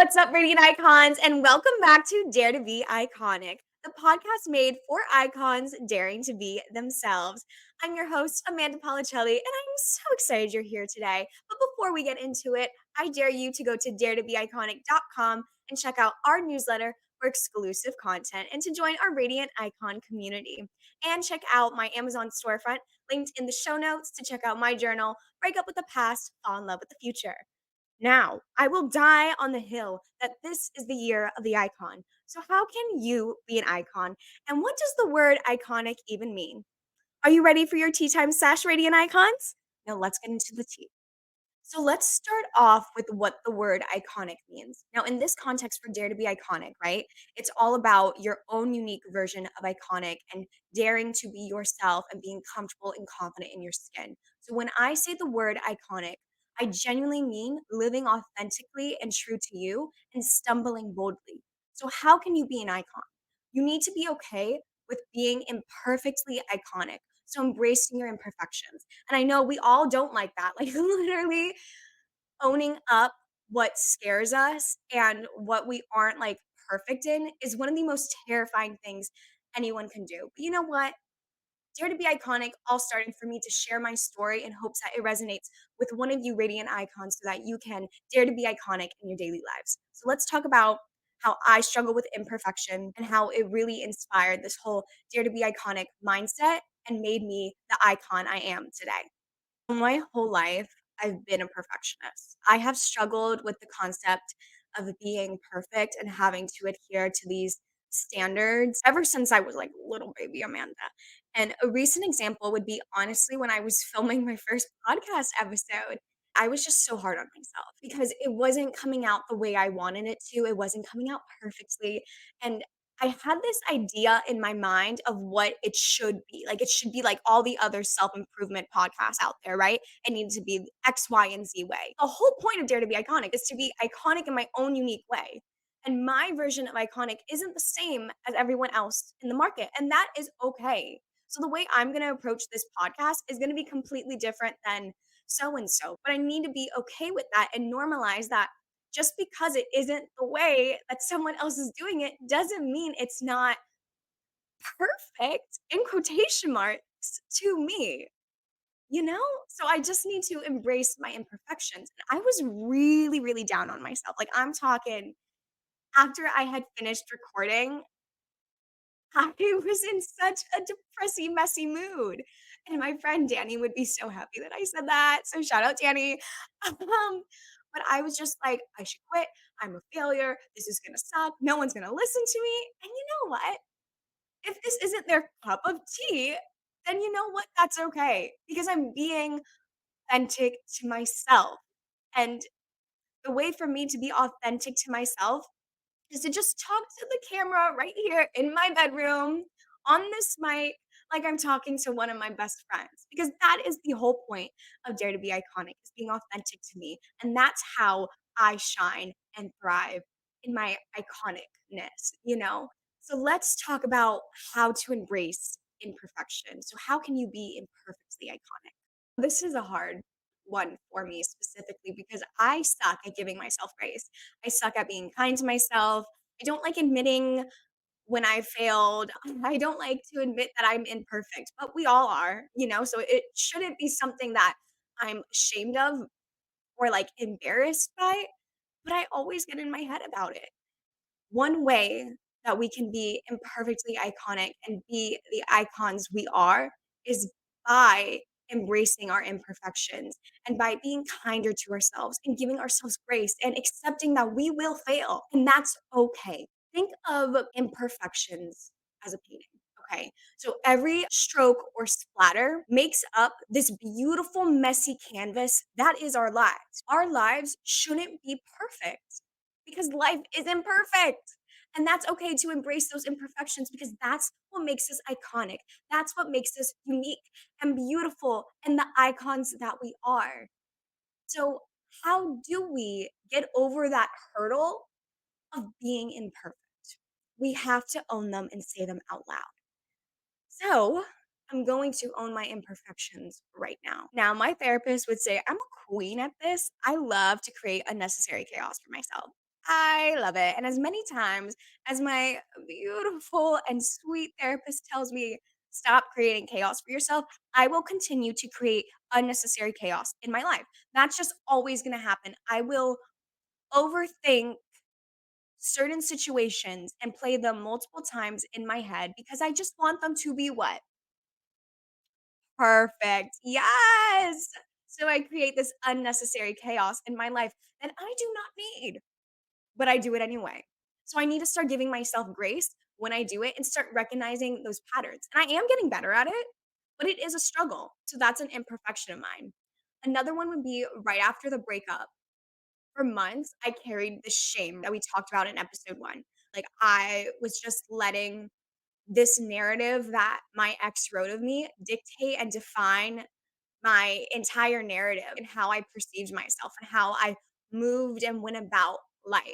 What's up, Radiant Icons? And welcome back to Dare to Be Iconic, the podcast made for icons daring to be themselves. I'm your host, Amanda Policelli, and I'm so excited you're here today. But before we get into it, I dare you to go to daretobeiconic.com and check out our newsletter for exclusive content and to join our Radiant Icon community. And check out my Amazon storefront linked in the show notes to check out my journal, Break Up with the Past, Fall in Love with the Future. Now, I will die on the hill that this is the year of the icon. So, how can you be an icon? And what does the word iconic even mean? Are you ready for your tea time sesh, Radiant Icons? Now, let's get into the tea. So let's start off with what the word iconic means. Now, in this context for Dare to Be Iconic, right? It's all about your own unique version of iconic and daring to be yourself and being comfortable and confident in your skin. So when I say the word iconic, I genuinely mean living authentically and true to you and stumbling boldly. So, how can you be an icon? You need to be okay with being imperfectly iconic. So, embracing your imperfections. And I know we all don't like that. Like, literally, owning up what scares us and what we aren't like perfect in is one of the most terrifying things anyone can do. But you know what? Dare to Be Iconic all started for me to share my story in hopes that it resonates with one of you radiant icons so that you can dare to be iconic in your daily lives. So let's talk about how I struggle with imperfection and how it really inspired this whole dare to be iconic mindset and made me the icon I am today. My whole life, I've been a perfectionist. I have struggled with the concept of being perfect and having to adhere to these standards ever since I was like little baby Amanda. And a recent example would be honestly when I was filming my first podcast episode. I was just so hard on myself because it wasn't coming out the way I wanted it to. It wasn't coming out perfectly. And I had this idea in my mind of what it should be. Like, it should be like all the other self improvement podcasts out there, right? It needed to be X, Y, and Z way. The whole point of Dare to Be Iconic is to be iconic in my own unique way. And my version of iconic isn't the same as everyone else in the market. And that is okay. So, the way I'm going to approach this podcast is going to be completely different than so and so. But I need to be okay with that and normalize that just because it isn't the way that someone else is doing it doesn't mean it's not perfect in quotation marks to me, you know? So I just need to embrace my imperfections. And I was really, really down on myself. Like, I'm talking after I had finished recording, I was in such a depressing, messy mood. And my friend Danny would be so happy that I said that. So shout out Danny. But I was just like, I should quit. I'm a failure. This is gonna suck. No one's gonna listen to me. And you know what? If this isn't their cup of tea, then you know what? That's okay. Because I'm being authentic to myself. And the way for me to be authentic to myself is to just talk to the camera right here in my bedroom on this mic like I'm talking to one of my best friends because that is the whole point of Dare to Be Iconic is being authentic to me and that's how I shine and thrive in my iconicness, you know? So let's talk about how to embrace imperfection. So how can you be imperfectly iconic? This is a hard one for me specifically because I suck at giving myself grace. I suck at being kind to myself. I don't like admitting when I failed. I don't like to admit that I'm imperfect, but we all are, you know? So it shouldn't be something that I'm ashamed of or like embarrassed by, but I always get in my head about it. One way that we can be imperfectly iconic and be the icons we are is by embracing our imperfections and by being kinder to ourselves and giving ourselves grace and accepting that we will fail and that's okay. Think of imperfections as a painting. Okay. So every stroke or splatter makes up this beautiful, messy canvas that is our lives. Our lives shouldn't be perfect because life isn't perfect. And that's okay to embrace those imperfections because that's what makes us iconic. That's what makes us unique and beautiful and the icons that we are. So, how do we get over that hurdle of being imperfect? We have to own them and say them out loud. So, I'm going to own my imperfections right now. Now, my therapist would say I'm a queen at this. I love to create unnecessary chaos for myself. I love it. And as many times as my beautiful and sweet therapist tells me, stop creating chaos for yourself, I will continue to create unnecessary chaos in my life. That's just always going to happen. I will overthink certain situations and play them multiple times in my head because I just want them to be what? Perfect. Yes. So I create this unnecessary chaos in my life that I do not need, but I do it anyway. So I need to start giving myself grace when I do it and start recognizing those patterns. And I am getting better at it, but it is a struggle. So that's an imperfection of mine. Another one would be right after the breakup. For months, I carried the shame that we talked about in episode 1. Like, I was just letting this narrative that my ex wrote of me dictate and define my entire narrative and how I perceived myself and how I moved and went about life.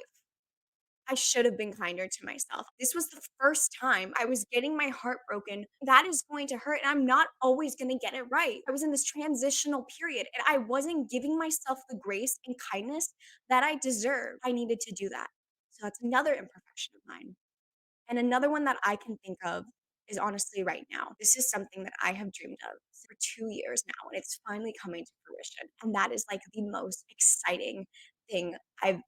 I should have been kinder to myself. This was the first time I was getting my heart broken. That is going to hurt, and I'm not always going to get it right. I was in this transitional period, and I wasn't giving myself the grace and kindness that I deserved. I needed to do that. So that's another imperfection of mine. And another one that I can think of is honestly right now. This is something that I have dreamed of for 2 years now, and it's finally coming to fruition. And that is like the most exciting thing I've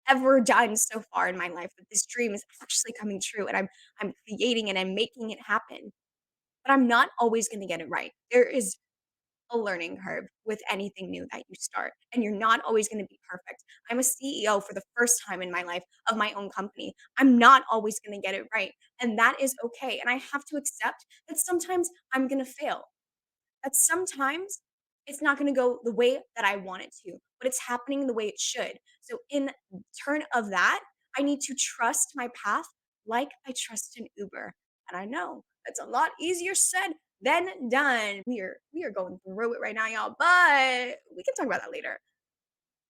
ever done so far in my life, that this dream is actually coming true and I'm creating and I'm making it happen. But I'm not always going to get it right. There is a learning curve with anything new that you start, and you're not always going to be perfect. I'm a CEO for the first time in my life of my own company. I'm not always going to get it right, and that is okay. And I have to accept that sometimes I'm going to fail, that sometimes it's not going to go the way that I want it to, but it's happening the way it should. So, in turn of that, I need to trust my path like I trust an Uber. And I know that's a lot easier said than done. We are going through it right now, y'all, but we can talk about that later.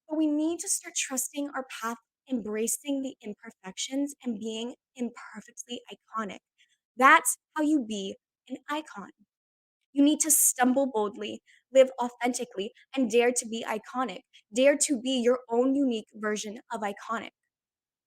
But we need to start trusting our path, embracing the imperfections, and being imperfectly iconic. That's how you be an icon. You need to stumble boldly, live authentically, and dare to be iconic. Dare to be your own unique version of iconic.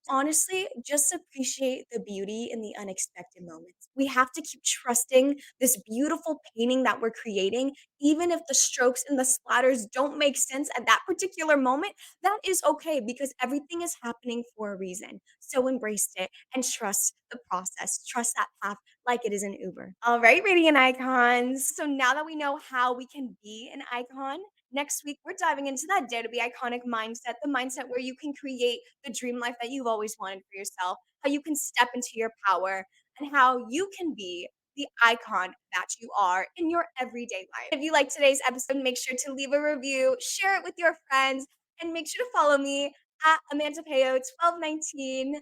Honestly, just appreciate the beauty in the unexpected moments. We have to keep trusting this beautiful painting that we're creating, even if the strokes and the splatters don't make sense at that particular moment. That is okay because everything is happening for a reason. So embrace it and trust the process. Trust that path like it is an Uber. All right, radiant icons. So now that we know how we can be an icon, next week, we're diving into that dare to be iconic mindset, the mindset where you can create the dream life that you've always wanted for yourself, how you can step into your power, and how you can be the icon that you are in your everyday life. If you like today's episode, make sure to leave a review, share it with your friends, and make sure to follow me at Amanda Peo 1219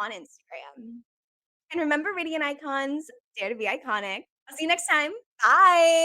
on Instagram. And remember, Radiant Icons, dare to be iconic. I'll see you next time. Bye.